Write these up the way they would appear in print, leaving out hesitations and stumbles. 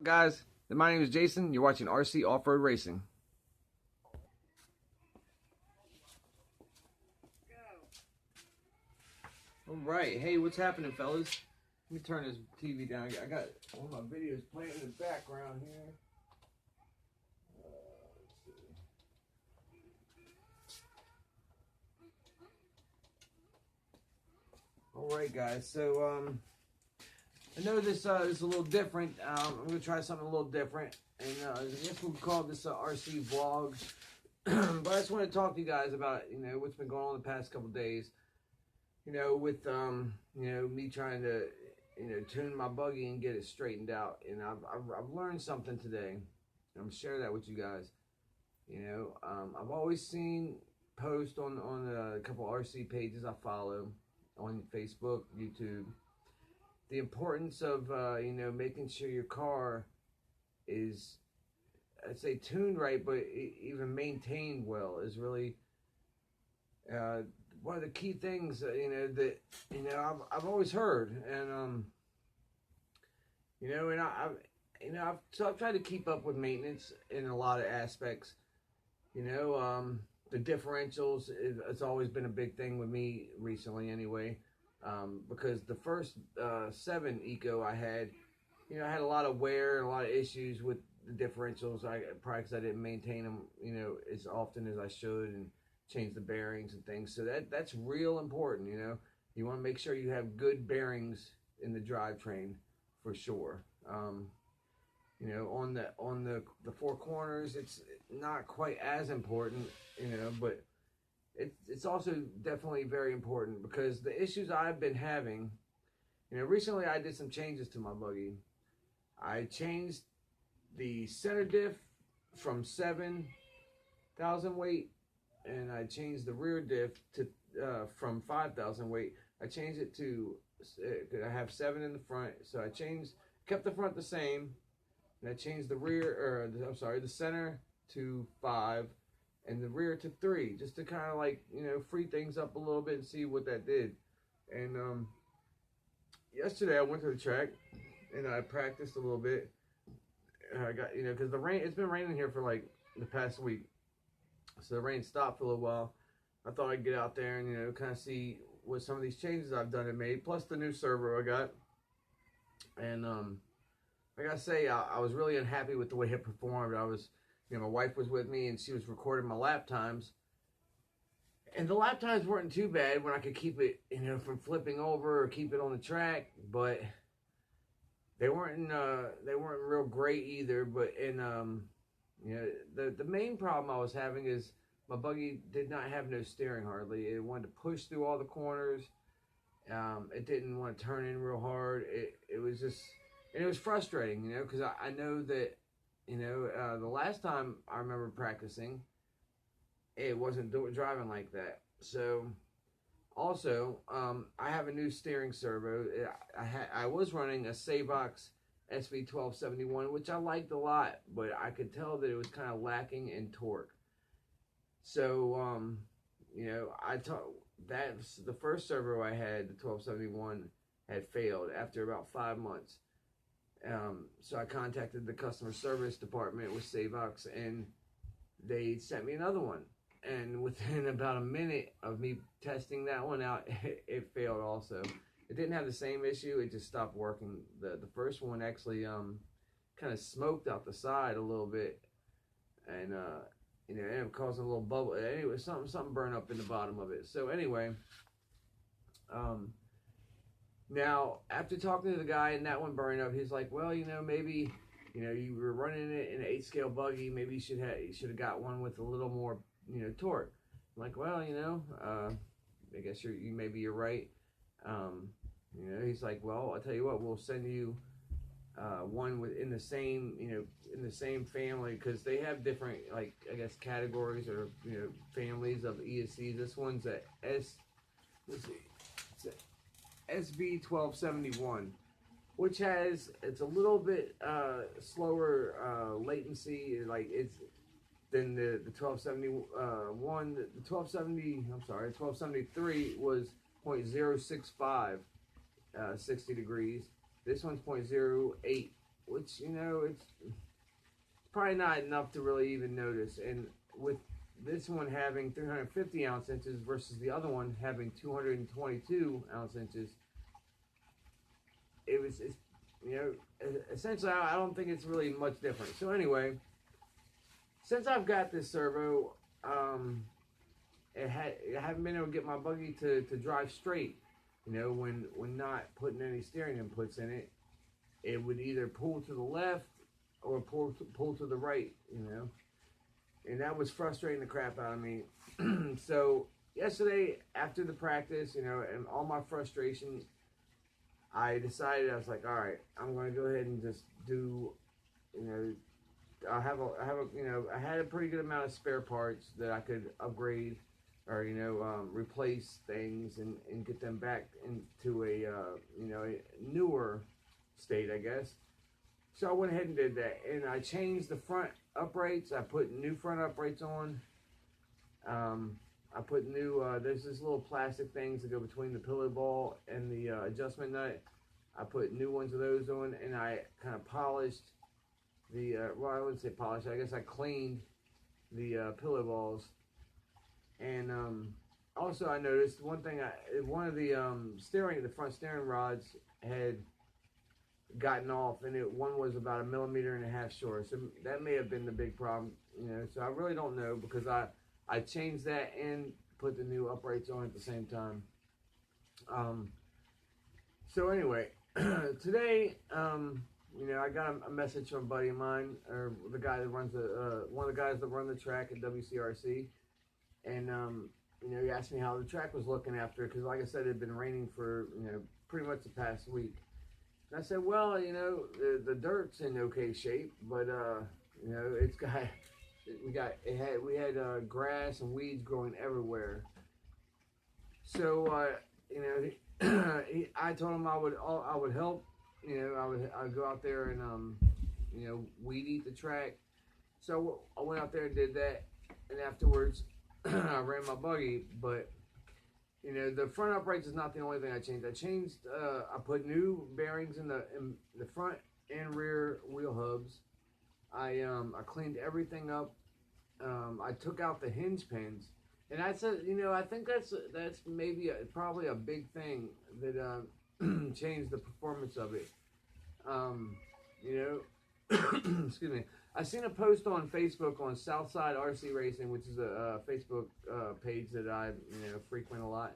Guys, my name is Jason. You're watching RC Off-Road Racing. All right, hey, what's happening, fellas? Let me turn this TV down. I got all my videos playing in the background here. All right, guys. So I know this is a little different. I'm gonna try something a little different, and I guess we'll call this RC vlog. But I just want to talk to you guys about what's been going on the past couple days. With me trying to tune my buggy and get it straightened out, and I've learned something today. I'm gonna share that with you guys. I've always seen posts on a couple RC pages I follow on Facebook, YouTube, the importance of making sure your car is, I'd say, tuned right, but even maintained well is really one of the key things that I've always heard. And and I've tried to keep up with maintenance in a lot of aspects. The differentials, it's always been a big thing with me recently anyway, because the first 7 Eco I had, I had a lot of wear and a lot of issues with the differentials. Probably because I didn't maintain them as often as I should, and change the bearings and things. So that's real important. You want to make sure you have good bearings in the drivetrain for sure. On the 4 corners, it's not quite as important, but it's also definitely very important, because the issues I've been having, recently I did some changes to my buggy. I changed the center diff from 7,000 weight, and I changed the rear diff to from 5,000 weight. I changed it to, I have 7 in the front, so I kept the front the same, and I changed the rear, the center to 5, and the rear to 3, just to kind of free things up a little bit and see what that did. And yesterday I went to the track and I practiced a little bit. I got, because the rain, it's been raining here for like the past week, so the rain stopped for a little while. I thought I'd get out there and kind of see what some of these changes I've done and made, plus the new servo I got. And I gotta say, I was really unhappy with the way it performed. I was, my wife was with me and she was recording my lap times, and the lap times weren't too bad when I could keep it, from flipping over or keep it on the track, but they weren't real great either. But the main problem I was having is my buggy did not have no steering hardly. It wanted to push through all the corners. It didn't want to turn in real hard. It was just, and it was frustrating, because I know that, the last time I remember practicing, it wasn't driving like that. So, also, I have a new steering servo. I was running a Savox SV1271, which I liked a lot, but I could tell that it was kind of lacking in torque. So, that's the first servo I had, the 1271, had failed after about 5 months. So I contacted the customer service department with Savox, and they sent me another one. And within about a minute of me testing that one out, it failed also. It didn't have the same issue, it just stopped working. The first one actually kind of smoked out the side a little bit, and it ended up causing a little bubble. Anyway, something burned up in the bottom of it. So anyway, now after talking to the guy and that one burned up, he's like, well, maybe, you were running it in an 8-scale buggy. Maybe you should have got one with a little more, torque. I'm like, well, I guess maybe you're right. He's like, well, I'll tell you what, we'll send you one in the same family, because they have different, I guess, categories or families of ESCs. This one's a SV1271, which it's a little bit slower latency, than the 1271. The 1273 was 0.065 60 degrees. This one's 0.08 which, you know, it's probably not enough to really even notice. And with this one having 350 ounce inches versus the other one having 222 ounce inches, it's, you know, essentially I don't think it's really much different. So anyway, since I've got this servo, I haven't been able to get my buggy to drive straight. You know, when not putting any steering inputs in it, it would either pull to the left or pull to the right, you know. And that was frustrating the crap out of me. So yesterday, after the practice, you know, and all my frustration, I decided, I was like, all right, I'm going to go ahead and just do, you know, I had a pretty good amount of spare parts that I could upgrade or, you know, replace things and get them back into a, you know, a newer state, I guess. So I went ahead and did that, and I changed the front uprights. I put new front uprights on. I put new, there's this little plastic things that go between the pillow ball and the adjustment nut. I put new ones of those on, and I kind of polished the, well, I wouldn't say polished, I guess I cleaned the pillow balls. And also I noticed one thing, one of the the front steering rods had gotten off, and one was about 1.5 millimeters short, so that may have been the big problem, you know. So I really don't know, because I changed that and put the new uprights on at the same time. So anyway, today, you know, I got a message from a buddy of mine, or the guy that runs one of the guys that run the track at WCRC, and you know, he asked me how the track was looking after, because like I said, it had been raining for, you know, pretty much the past week. And I said, well, you know, the dirt's in okay shape, but you know, we had grass and weeds growing everywhere. So you know, I told him I would help. You know, I'd go out there and you know, weed eat the track. So I went out there and did that, and afterwards I ran my buggy. But you know, the front uprights is not the only thing I changed. I put new bearings in the front and rear wheel hubs. I cleaned everything up. I took out the hinge pins, and that's you know, I think that's maybe probably a big thing that changed the performance of it. You know, excuse me. I seen a post on Facebook on Southside RC Racing, which is a Facebook page that I, you know, frequent a lot.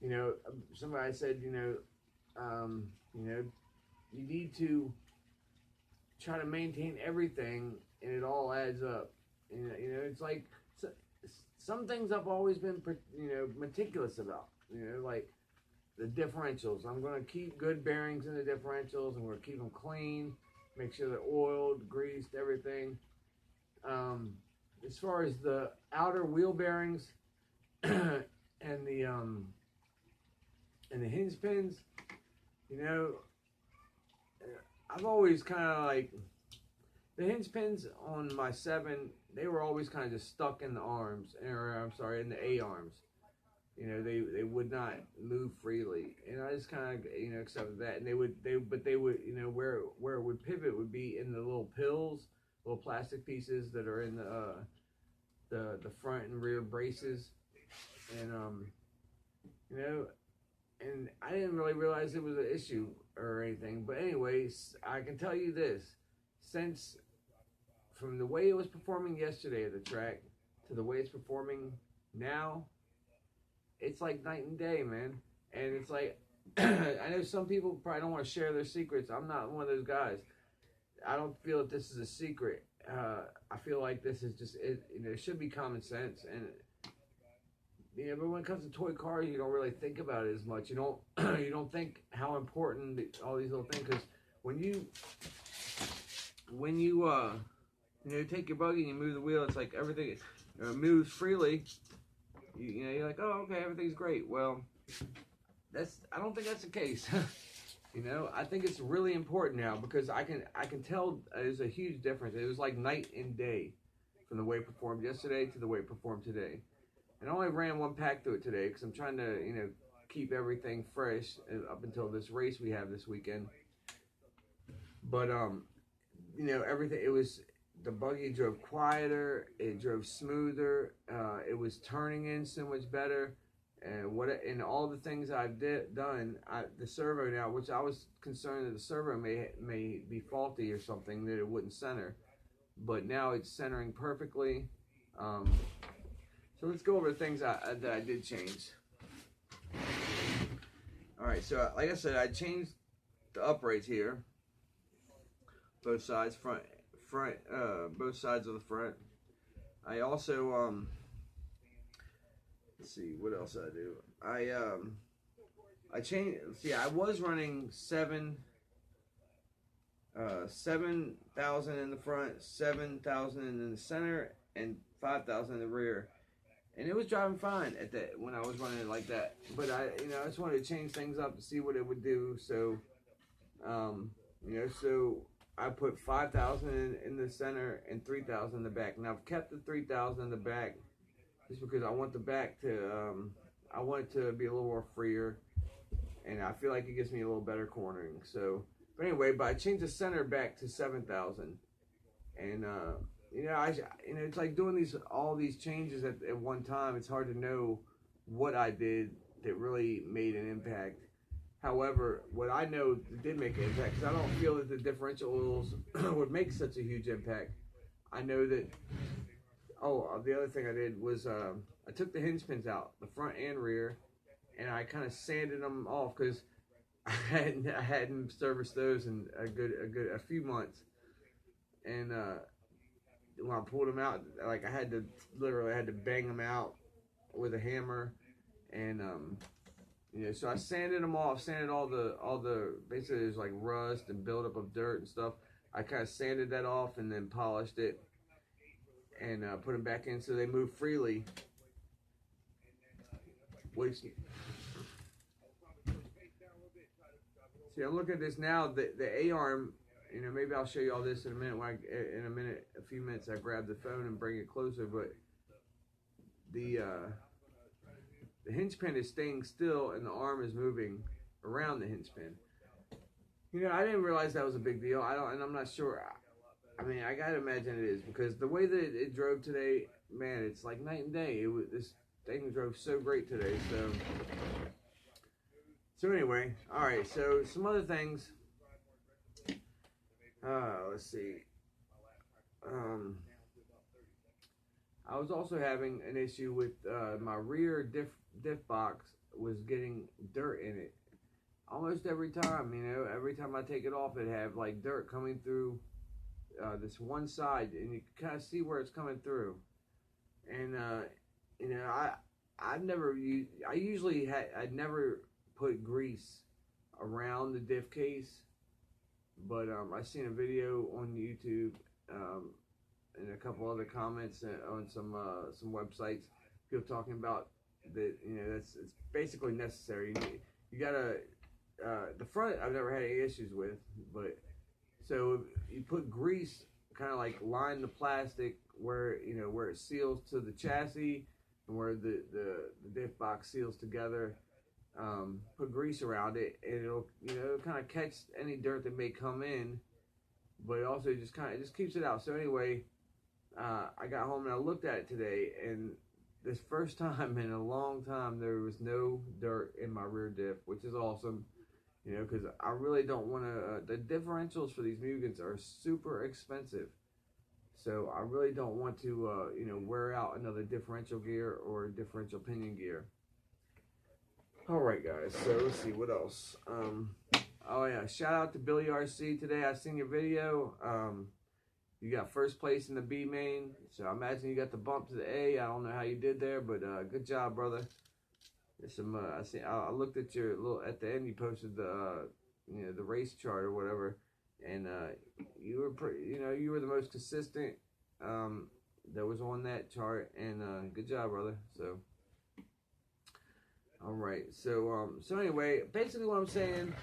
You know, somebody said, you know, you need to try to maintain everything, and it all adds up. You know, it's like some things I've always been, you know, meticulous about. You know, like the differentials. I'm going to keep good bearings in the differentials. I'm going to keep them clean. Make sure they're oiled, greased, everything. As far as the outer wheel bearings and the hinge pins, you know, I've always kind of like the hinge pins on my 7. They were always kind of just stuck in the arms, or I'm sorry, in the A arms. You know, they would not move freely, and I just kind of, you know, accepted that. And they would, you know, where it would pivot would be in the little pills, little plastic pieces that are in the front and rear braces, and you know, and I didn't really realize it was an issue or anything. But anyways, I can tell you this: since from the way it was performing yesterday at the track to the way it's performing now, it's like night and day, man. And it's like, I know some people probably don't want to share their secrets. I'm not one of those guys. I don't feel that this is a secret. I feel like this is just, you know, it should be common sense. And, you know, but when it comes to toy cars, you don't really think about it as much. You don't, you don't think how important all these little things, because when you know, take your buggy and you move the wheel, it's like everything moves freely. You know, you're like, oh, okay, everything's great. Well, I don't think that's the case. You know, I think it's really important now, because I can tell there's a huge difference. It was like night and day from the way it performed yesterday to the way it performed today. And I only ran one pack through it today because I'm trying to, you know, keep everything fresh up until this race we have this weekend. But you know, everything, it was, the buggy drove quieter, it drove smoother, it was turning in so much better. And all the things I've done, the servo now, which I was concerned that the servo may be faulty or something, that it wouldn't center, but now it's centering perfectly. Um, so let's go over the things that I did change. All right, so like I said, I changed the uprights here, both sides, both sides of the front. I also let's see what else I do. I changed. See, I was running 7,000 in the front, 7,000 in the center, and 5,000 in the rear, and it was driving fine at that when I was running it like that. But I just wanted to change things up to see what it would do. So, so I put 5,000 in the center and 3,000 in the back. Now I've kept the 3,000 in the back just because I want the back to, I want it to be a little more freer, and I feel like it gives me a little better cornering. So, but anyway, I changed the center back to 7,000, and it's like doing all these changes at one time. It's hard to know what I did that really made an impact. However, what I know did make an impact, because I don't feel that the differential oils would make such a huge impact. I know that. Oh, the other thing I did was I took the hinge pins out, the front and rear, and I kind of sanded them off because I hadn't serviced those in a few months, and when I pulled them out, like I had to bang them out with a hammer, and so I sanded them off, sanded all the basically there's like rust and buildup of dirt and stuff. I kind of sanded that off and then polished it and put them back in so they move freely. Which, see, I'm looking at this now. The A-arm, maybe I'll show you all this in a minute. A few minutes, I grab the phone and bring it closer. But the hinge pin is staying still, and the arm is moving around the hinge pin. I didn't realize that was a big deal. I'm not sure. I mean, I gotta imagine it is, because the way that it drove today, man, it's like night and day. This thing drove so great today. So anyway, all right. So some other things. Let's see. I was also having an issue with my rear diff box was getting dirt in it almost every time. Every time I take it off, it had like dirt coming through this one side, and you can kind of see where it's coming through. And I'd never put grease around the diff case, but I seen a video on YouTube and a couple other comments on some websites, people talking about that. It's basically necessary. You gotta the front I've never had any issues with, but so you put grease, kind of like line the plastic where it seals to the chassis and where the diff box seals together. Put grease around it, and it'll kind of catch any dirt that may come in, but it also just keeps it out. So anyway, I got home and I looked at it today, and this first time in a long time there was no dirt in my rear diff, which is awesome. Because I really don't want to. The differentials for these Mugens are super expensive, so I really don't want to wear out another differential gear or differential pinion gear. Alright guys, so let's see what else. Oh yeah, shout out to Billy RC today. I seen your video. You got first place in the B main, so I imagine you got the bump to the A. I don't know how you did there, but good job, brother. There's some I looked at your at the end, you posted the the race chart or whatever, and you were you were the most consistent that was on that chart, and good job, brother. So all right, so anyway, basically what I'm saying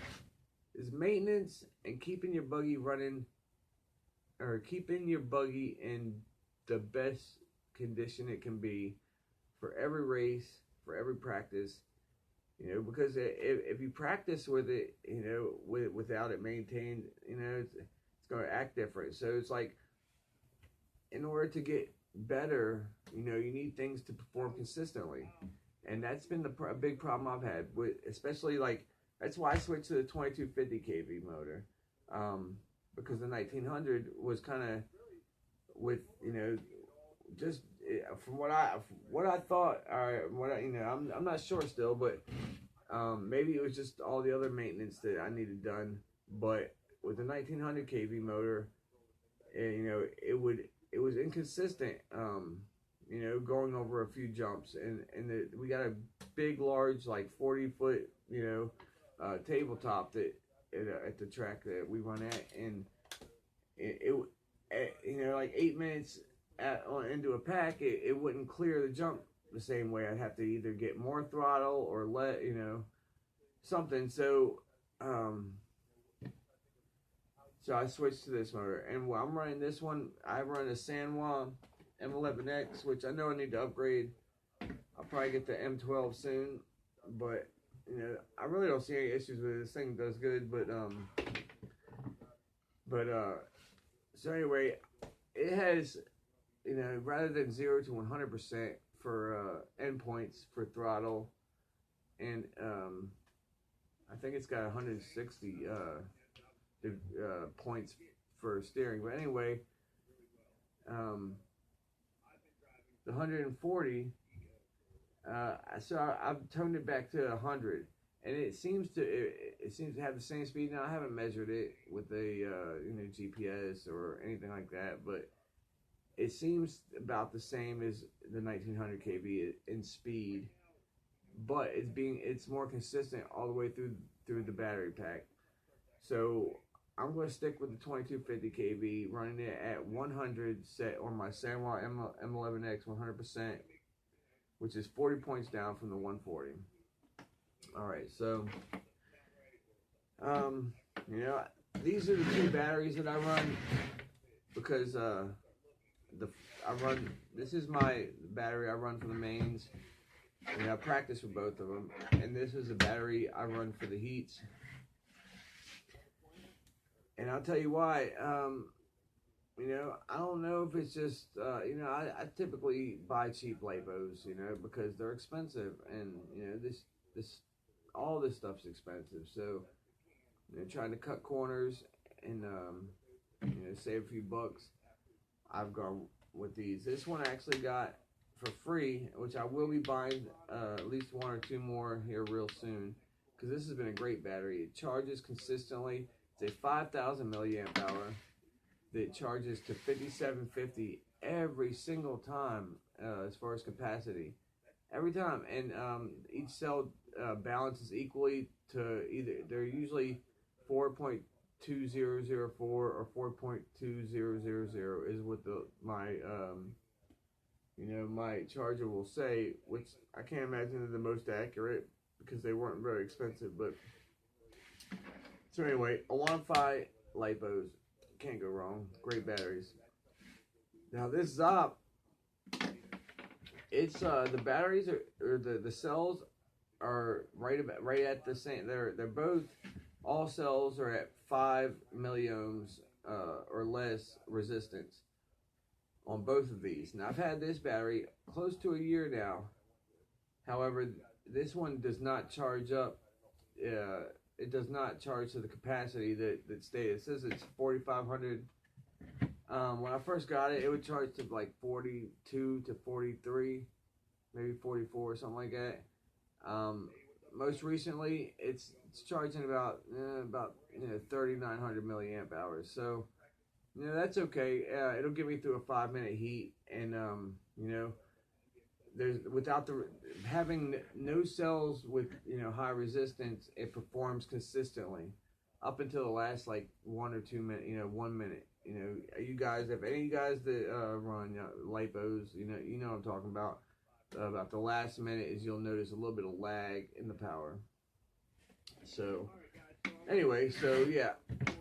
is maintenance and keeping your buggy running, or keeping your buggy in the best condition it can be for every race, for every practice, because if you practice with it, without it maintained, it's going to act different. So it's like, in order to get better, you need things to perform consistently, and that's been a big problem I've had with, especially like, that's why I switched to the 2250 kV motor, because the 1900 was kind of with, just from what I thought, I'm not sure still, but maybe it was just all the other maintenance that I needed done. But with the 1900 kV motor, it was inconsistent, going over a few jumps, and we got a big, large, like 40-foot, tabletop that at the track that we run at, and like 8 minutes into a pack, it wouldn't clear the jump the same way. I'd have to either get more throttle or let something. So so I switched to this motor, and while I'm running this one, I run a Sanwa M11X, which I know I need to upgrade. I'll probably get the M12 soon, but I really don't see any issues with it. This thing does good, but so anyway, it has, rather than 0 to 100% for endpoints for throttle, and I think it's got 160 points for steering. But anyway, the 140, so I've toned it back to 100, and it seems to have the same speed. Now I haven't measured it with a GPS or anything like that, but it seems about the same as the 1900 kV in speed, but it's more consistent all the way through the battery pack. So I'm going to stick with the 2250 kV, running it at 100 set on my Sanwa M11X 100%, which is 40 points down from the 140. All right, so these are the two batteries that I run, because this is my battery I run for the mains, and I practice with both of them, and this is the battery I run for the heats. And I'll tell you why. I don't know if it's just, I typically buy cheap LiPos, because they're expensive, and all this stuff's expensive. So, trying to cut corners and save a few bucks, I've gone with these. This one I actually got for free, which I will be buying at least one or two more here real soon, because this has been a great battery. It charges consistently. It's a 5,000 milliamp hour that charges to 5750 every single time, as far as capacity, every time. And each cell balances equally to either, they're usually 4.2004 or 4.2000 is what my my charger will say, which I can't imagine is the most accurate because they weren't very expensive. But so anyway, Awanfi LiPos, can't go wrong. Great batteries. Now this Zop, it's the batteries or the cells are right at the same. They're both, all cells are at 5 milliohms or less resistance on both of these. Now I've had this battery close to a year now. However, this one does not charge up. It does not charge to the capacity that stated. It says it's 4,500. When I first got it, it would charge to like 42 to 43, maybe 44, something like that. Most recently, it's charging about 3,900 milliamp hours. So that's okay. It'll get me through a 5-minute heat, and there's without having no cells with high resistance, it performs consistently up until the last like 1 or 2 minutes, 1 minute. You guys, if any of you guys that run LiPos, you know what I'm talking about. About the last minute is you'll notice a little bit of lag in the power. So anyway, so yeah,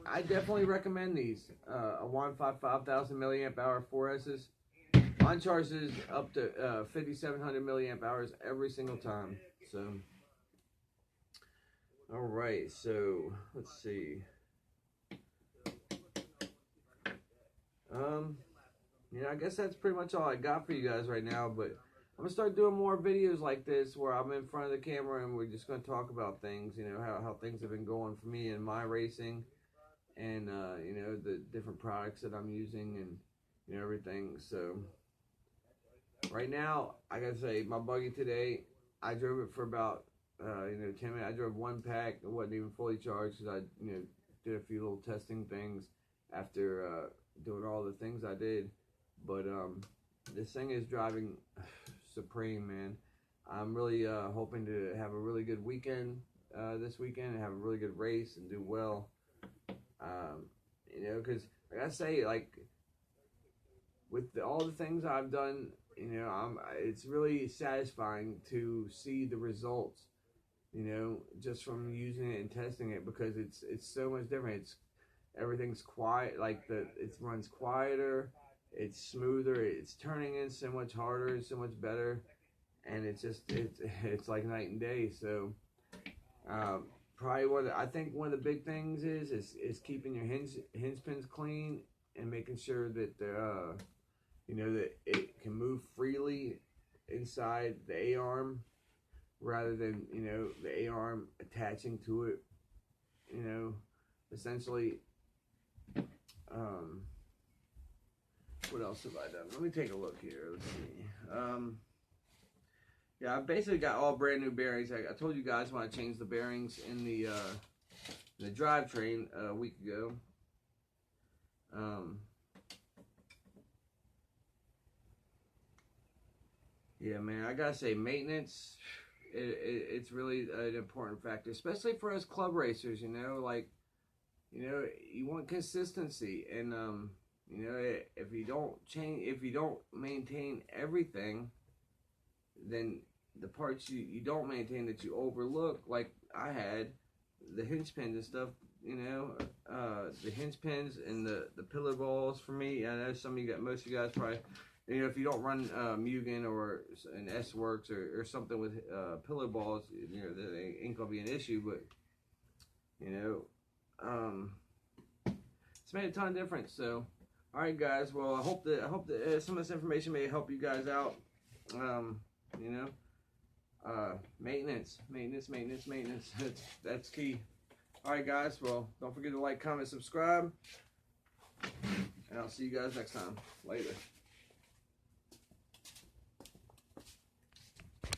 I definitely recommend these. Awanfi 5,000 milliamp hour 4S's. Mine charges up to 5,700 milliamp hours every single time. So All right, so let's see. Um, I guess that's pretty much all I got for you guys right now. But I'm gonna start doing more videos like this where I'm in front of the camera and we're just gonna talk about things. How things have been going for me in my racing, and the different products that I'm using, and everything. So right now, I gotta say, my buggy today, I drove it for about 10 minutes. I drove one pack. It wasn't even fully charged because I did a few little testing things after doing all the things I did. But this thing is driving supreme, man. I'm really hoping to have a really good weekend this weekend and have a really good race and do well. Because like I say, like with all the things I've done, it's really satisfying to see the results. Just from using it and testing it, because it's so much different. Everything's quiet, like it runs quieter, it's smoother, it's turning in so much harder and so much better, and it's like night and day. So probably I think one of the big things is keeping your hinge pins clean and making sure that that it can move freely inside the A-arm, rather than the A-arm attaching to it. Essentially. What else have I done? Let me take a look here. Let's see. Yeah, I basically got all brand new bearings. I told you guys when I changed the bearings in the drivetrain a week ago. Yeah, man, I gotta say, maintenance, it's really an important factor, especially for us club racers. You want consistency, and if you don't maintain everything, then the parts you don't maintain, that you overlook, like I had, the hinge pins and stuff, the hinge pins and the pillar balls for me. I know most of you guys probably, if you don't run Mugen or an S-Works or something with pillar balls, that ain't gonna be an issue. But it's made a ton of difference. So, all right, guys. Well, I hope that some of this information may help you guys out. Maintenance. That's key. All right, guys. Well, don't forget to like, comment, subscribe, and I'll see you guys next time. Later.